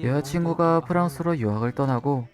여자친구가 프랑스로 유학을 떠나고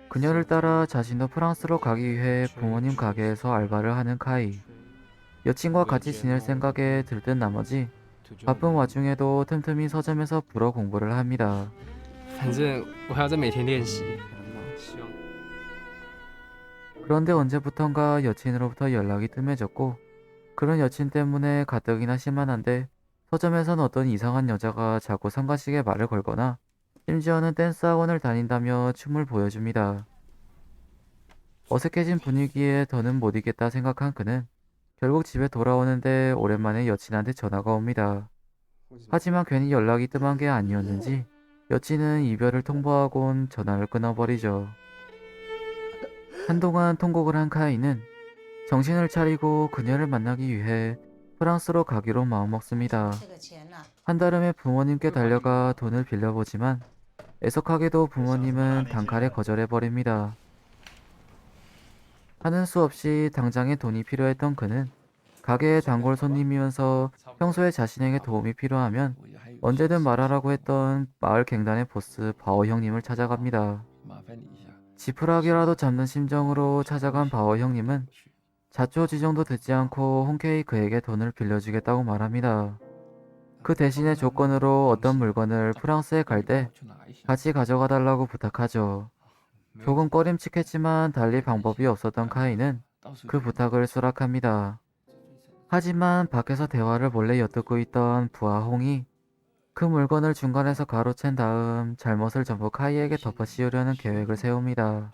그녀를 따라 자신도 프랑스로 가기 위해 부모님 가게에서 알바를 하는 카이. 여친과 같이 지낼 생각에 들뜬 나머지 바쁜 와중에도 틈틈이 서점에서 불어 공부를 합니다. 反正我还要再每天练习。 그런데 언제부턴가 여친으로부터 연락이 뜸해졌고 그런 여친 때문에 가뜩이나 심란한데 서점에선 어떤 이상한 여자가 자꾸 성가시게 말을 걸거나 심지어는 댄스 학원을 다닌다며 춤을 보여줍니다. 어색해진 분위기에 더는 못 이겠다 생각한 그는 결국 집에 돌아오는데 오랜만에 여친한테 전화가 옵니다. 하지만 괜히 연락이 뜸한 게 아니었는지 여친은 이별을 통보하곤 전화를 끊어버리죠. 한동안 통곡을 한 카이는 정신을 차리고 그녀를 만나기 위해 프랑스로 가기로 마음먹습니다. 한달음에 부모님께 달려가 돈을 빌려보지만 애석하게도 부모님은 단칼에 거절해버립니다. 하는 수 없이 당장에 돈이 필요했던 그는 가게의 단골 손님이면서 평소에 자신에게 도움이 필요하면 언제든 말하라고 했던 마을 갱단의 보스 바오 형님을 찾아갑니다. 지푸라기라도 잡는 심정으로 찾아간 바오 형님은 자초지종도 듣지 않고 흔쾌히 그에게 돈을 빌려주겠다고 말합니다. 그 대신에 조건으로 어떤 물건을 프랑스에 갈 때 같이 가져가 달라고 부탁하죠. 조금 꺼림칙했지만 달리 방법이 없었던 카이는 그 부탁을 수락합니다. 하지만 밖에서 대화를 몰래 엿듣고 있던 부하 홍이 그 물건을 중간에서 가로챈 다음 잘못을 전부 카이에게 덮어 씌우려는 계획을 세웁니다.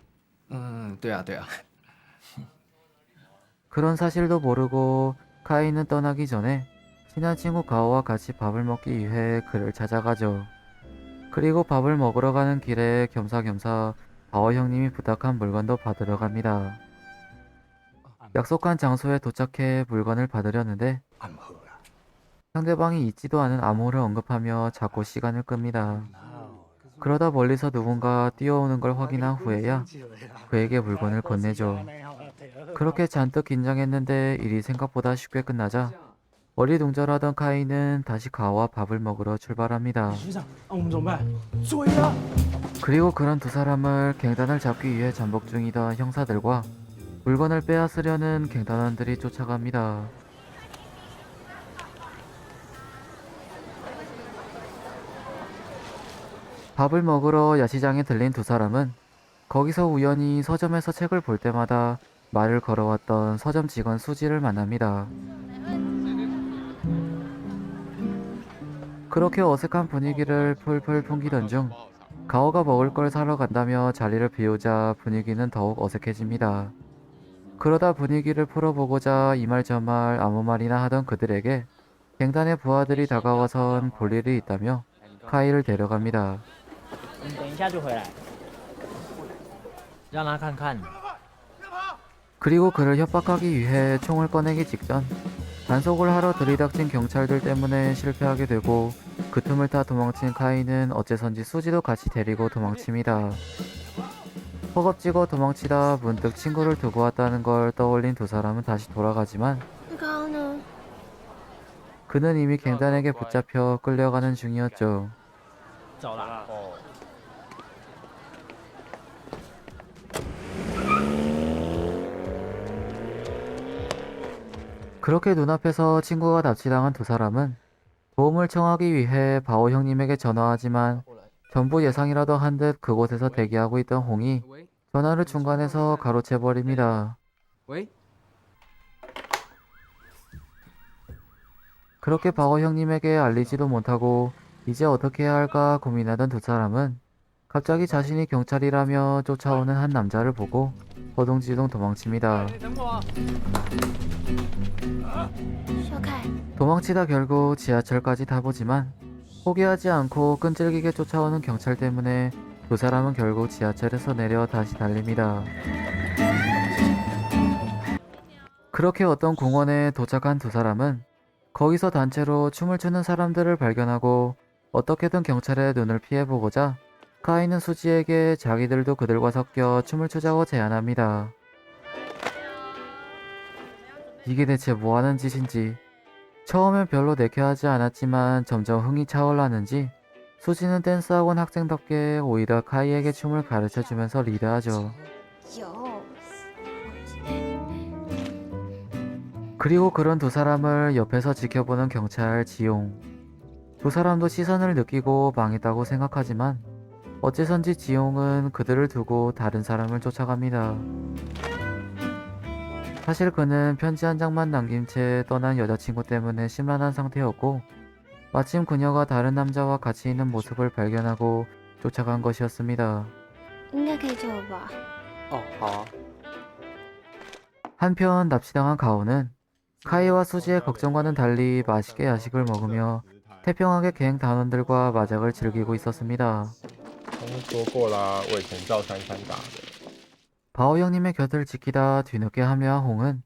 对啊。 그런 사실도 모르고 카이는 떠나기 전에 친한 친구 가오와 같이 밥을 먹기 위해 그를 찾아가죠. 그리고 밥을 먹으러 가는 길에 겸사겸사 바오 형님이 부탁한 물건도 받으러 갑니다. 약속한 장소에 도착해 물건을 받으려는데 상대방이 있지도 않은 암호를 언급하며 자꾸 시간을 끕니다. 그러다 멀리서 누군가 뛰어오는 걸 확인한 후에야 그에게 물건을 건네죠. 그렇게 잔뜩 긴장했는데 일이 생각보다 쉽게 끝나자 어리둥절하던 카이는 다시 가오와 밥을 먹으러 출발합니다. 그리고 그런 두 사람을 갱단을 잡기 위해 잠복 중이던 형사들과 물건을 빼앗으려는 갱단원들이 쫓아갑니다. 밥을 먹으러 야시장에 들린 두 사람은 거기서 우연히 서점에서 책을 볼 때마다 말을 걸어왔던 서점 직원 수지를 만납니다. 그렇게 어색한 분위기를 풀풀 풍기던 중 가오가 먹을 걸 사러 간다며 자리를 비우자 분위기는 더욱 어색해집니다. 그러다 분위기를 풀어보고자 이 말 저 말 아무 말이나 하던 그들에게 갱단의 부하들이 다가와선 볼 일이 있다며 카이를 데려갑니다. 等一下就回来，让他看看。 그리고 그를 협박하기 위해 총을 꺼내기 직전 단속을 하러 들이닥친 경찰들 때문에 실패하게 되고 그 틈을 타 도망친 카이는 어째선지 수지도 같이 데리고 도망칩니다. 허겁지겁 도망치다 문득 친구를 두고 왔다는 걸 떠올린 두 사람은 다시 돌아가지만 그는 이미 갱단에게 붙잡혀 끌려가는 중이었죠. 走了。 그렇게 눈앞에서 친구가 납치당한 두 사람은 도움을 청하기 위해 바오 형님에게 전화하지만 전부 예상이라도 한 듯 그곳에서 대기하고 있던 홍이 전화를 중간에서 가로채버립니다. 喂， 그렇게 바오 형님에게 알리지도 못하고 이제 어떻게 해야 할까 고민하던 두 사람은 갑자기 자신이 경찰이라며 쫓아오는 한 남자를 보고 허둥지둥 도망칩니다. 等我。 도망치다 결국 지하철까지 타보지만 포기하지 않고 끈질기게 쫓아오는 경찰 때문에 두 사람은 결국 지하철에서 내려 다시 달립니다. 그렇게 어떤 공원에 도착한 두 사람은 거기서 단체로 춤을 추는 사람들을 발견하고 어떻게든 경찰의 눈을 피해보고자 카이는 수지에게 자기들도 그들과 섞여 춤을 추자고 제안합니다. 이게 대체 뭐하는 짓인지 처음엔 별로 내켜하지 않았지만 점점 흥이 차올랐는지 수지는 댄스학원 학생답게 오히려 카이에게 춤을 가르쳐주면서 리드하죠. 有， 그리고 그런 두 사람을 옆에서 지켜보는 경찰 지용. 두 사람도 시선을 느끼고 망했다고 생각하지만 어째선지 지용은 그들을 두고 다른 사람을 쫓아갑니다. 사실 그는 편지 한 장만 남긴 채 떠난 여자친구 때문에 심란한 상태였고 마침 그녀가 다른 남자와 같이 있는 모습을 발견하고 쫓아간 것이었습니다. 应该可以救我吧？哦，好啊。 한편 납치당한 가오는 카이와 수지의 걱정과는 달리 맛있게 야식을 먹으며 태평하게 갱 단원들과 마작을 즐기고 있었습니다. 他们说过啦，我以前赵珊珊打的。 바오 형님의 곁을 지키다 뒤늦게 합류한 홍은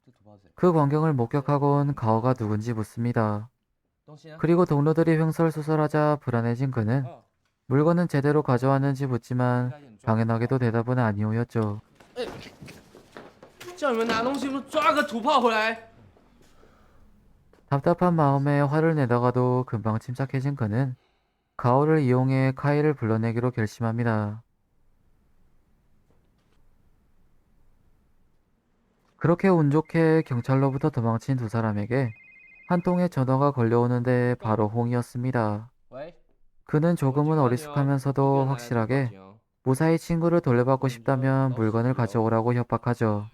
그 광경을 목격하곤 가오가 누군지 묻습니다. 그리고 동료들이 횡설수설하자 불안해진 그는 물건은 제대로 가져왔는지 묻지만 당연하게도 대답은 아니오였죠. 叫你们拿东西，不是抓个土炮回来？ 답답한 마음에 화를 내다가도 금방 침착해진 그는 가오를 이용해 카이를 불러내기로 결심합니다. 그렇게 운 좋게 경찰로부터 도망친 두 사람에게 한 통의 전화가 걸려오는데 바로 홍이었습니다. 喂， 그는 조금은 어리숙하면서도 확실하게 무사히 친구를 돌려받고 싶다면 물건을 가져오라고 협박하죠.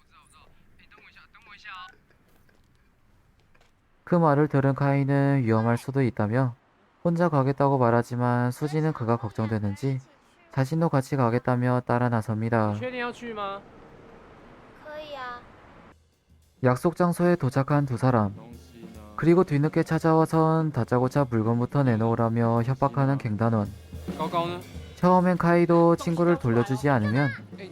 그 말을 들은 카이는 위험할 수도 있다며 혼자 가겠다고 말하지만 수지는 그가 걱정되는지 자신도 같이 가겠다며 따라 나섭니다. 确定要去吗？可以啊。 약속 장소에 도착한 두 사람. 그리고 뒤늦게 찾아와선 다짜고짜 물건부터 내놓으라며 협박하는 갱단원. 高高呢？ 처음엔 카이도 친구를 돌려주지 않으면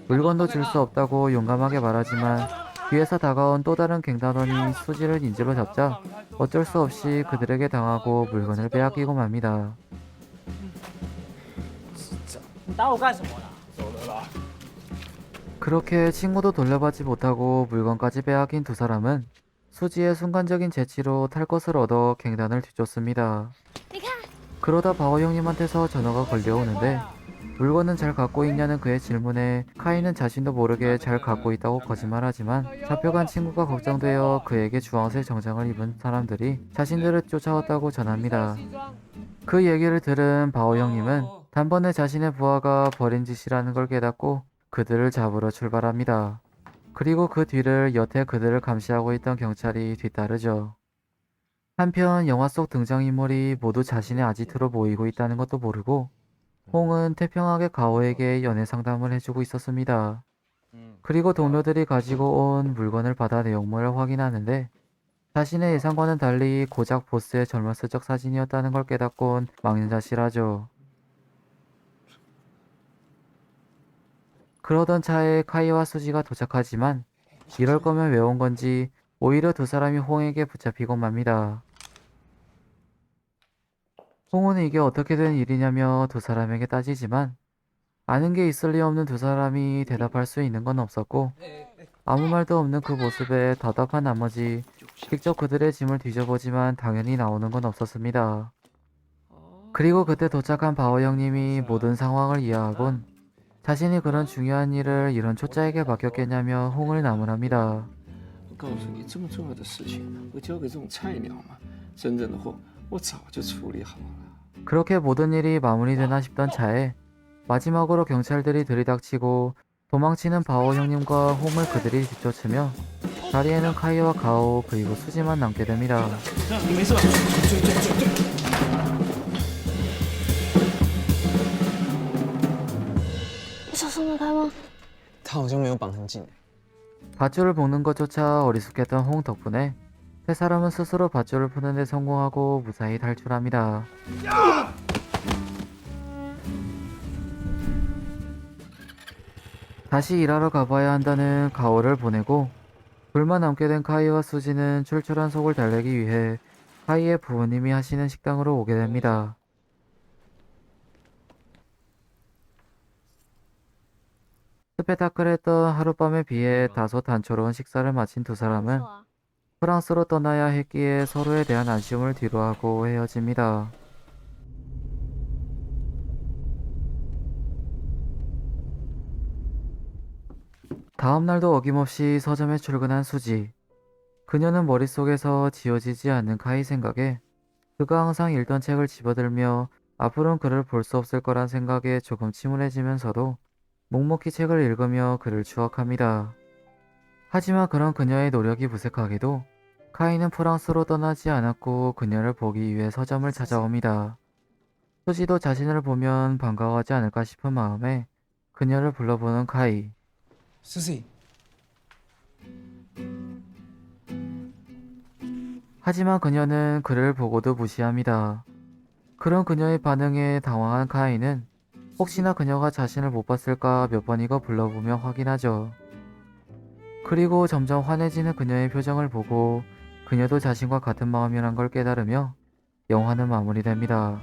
물건도 줄 수 없다고 용감하게 말하지만 뒤에서 다가온 또 다른 갱단원이 수지를 인질로 잡자 어쩔 수 없이 그들에게 당하고 물건을 빼앗기고 맙니다. 你打我干什么啦？ 走了啦。 그렇게 친구도 돌려받지 못하고 물건까지 빼앗긴 두 사람은 수지의 순간적인 재치로 탈 것을 얻어 갱단을 뒤쫓습니다. 你看， 그러다 바오 형님한테서 전화가 걸려오는데 물건은 잘 갖고 있냐는 그의 질문에 카이는 자신도 모르게 잘 갖고 있다고 거짓말하지만 잡혀간 친구가 걱정되어 그에게 주황색 정장을 입은 사람들이 자신들을 쫓아왔다고 전합니다. 그 얘기를 들은 바오 형님은 단번에 자신의 부하가 벌인 짓이라는 걸 깨닫고 그들을 잡으러 출발합니다. 그리고 그 뒤를 여태 그들을 감시하고 있던 경찰이 뒤따르죠. 한편 영화 속 등장인물이 모두 자신의 아지트로 모이고 있다는 것도 모르고 홍은 태평하게 가오에게 연애 상담을 해주고 있었습니다. 그리고 동료들이 가지고 온 물건을 받아 내용물을 확인하는데 자신의 예상과는 달리 고작 보스의 젊었을 적 사진이었다는 걸 깨닫곤 망연자실하죠. 그러던 차에 카이와 수지가 도착하지만 이럴 거면 왜 온 건지 오히려 두 사람이 홍에게 붙잡히고 맙니다. 홍은 이게 어떻게 된 일이냐며 두 사람에게 따지지만 아는 게 있을 리 없는 두 사람이 대답할 수 있는 건 없었고 아무 말도 없는 그 모습에 답답한 나머지 직접 그들의 짐을 뒤져보지만 당연히 나오는 건 없었습니다. 그리고 그때 도착한 바오 형님이 모든 상황을 이해하곤 자신이 그런 중요한 일을 이런 초짜에게 맡겼겠냐며 홍을 나무랍니다. 我告诉你，这么重要的事情，会交给这种菜鸟吗？真正的货，我早就处理好了。 그렇게 모든 일이 마무리되나 싶던 차에 마지막으로 경찰들이 들이닥치고 도망치는 바오 형님과 홍을 그들이 뒤쫓으며 자리에는 카이와 가오 그리고 수지만 남게 됩니다. 你没事吧？你手松得开吗？他好像没有绑很紧。 밧줄을 묶는 것조차 어리숙했던 홍 덕분에 세 사람은 스스로 밧줄을 푸는 데 성공하고 무사히 탈출합니다. 다시 일하러 가봐야 한다는 가오를 보내고 둘만 남게 된 카이와 수지는 출출한 속을 달래기 위해 카이의 부모님이 하시는 식당으로 오게 됩니다. 스페타클했던 하룻밤에 비해 다소 단초로운 식사를 마친 두 사람은 不错啊 프랑스로 떠나야 했기에 서로에 대한 아쉬움을 뒤로하고 헤어집니다. 다음 날도 어김없이 서점에 출근한 수지. 그녀는 머릿속에서 지워지지 않는 카이 생각에 그가 항상 읽던 책을 집어들며 앞으로는 그를 볼 수 없을 거란 생각에 조금 침울해지면서도 묵묵히 책을 읽으며 그를 추억합니다. 하지만 그런 그녀의 노력이 무색하게도 카이는 프랑스로 떠나지 않았고 그녀를 보기 위해 서점을 찾아옵니다. 수지도 자신을 보면 반가워하지 않을까 싶은 마음에 그녀를 불러보는 카이. 수지, 하지만 그녀는 그를 보고도 무시합니다. 그런 그녀의 반응에 당황한 카이는 혹시나 그녀가 자신을 못 봤을까 몇 번이고 불러보며 확인하죠. 그리고 점점 환해지는 그녀의 표정을 보고 그녀도 자신과 같은 마음이란 걸 깨달으며 영화는 마무리됩니다.